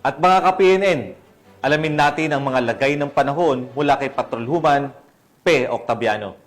At mga ka-PNN, alamin natin ang mga lagay ng panahon mula kay Patrolwoman Pe Octaviano.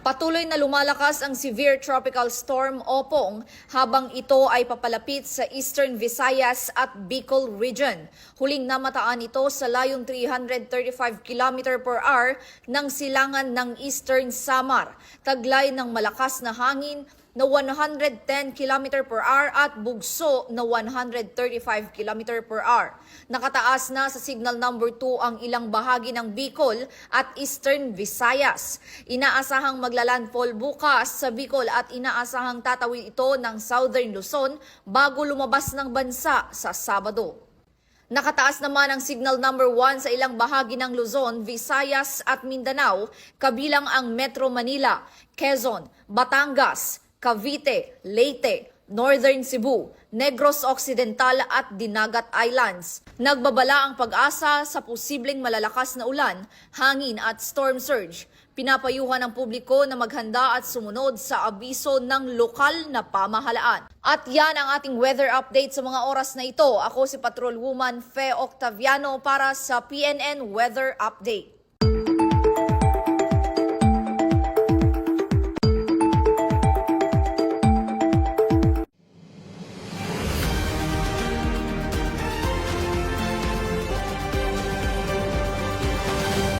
Patuloy na lumalakas ang severe tropical storm Opong habang ito ay papalapit sa Eastern Visayas at Bicol region. Huling namataan ito sa layong 335 km per hour ng silangan ng Eastern Samar. Taglay ng malakas na hangin na 110 km per hour at bugso na 135 km per hour. Nakataas na sa signal number 2 ang ilang bahagi ng Bicol at Eastern Visayas. Inaasahang maglalandfall bukas sa Bicol at inaasahang tatawid ito ng Southern Luzon bago lumabas ng bansa sa Sabado. Nakataas naman ang signal number 1 sa ilang bahagi ng Luzon, Visayas at Mindanao, kabilang ang Metro Manila, Quezon, Batangas, Cavite, Leyte, Northern Cebu, Negros Occidental at Dinagat Islands. Nagbabala ang pag-asa sa posibleng malalakas na ulan, hangin at storm surge. Pinapayuhan ang publiko na maghanda at sumunod sa abiso ng lokal na pamahalaan. At yan ang ating weather update sa mga oras na ito. Ako si Patrolwoman Fe Octaviano para sa PNN Weather Update.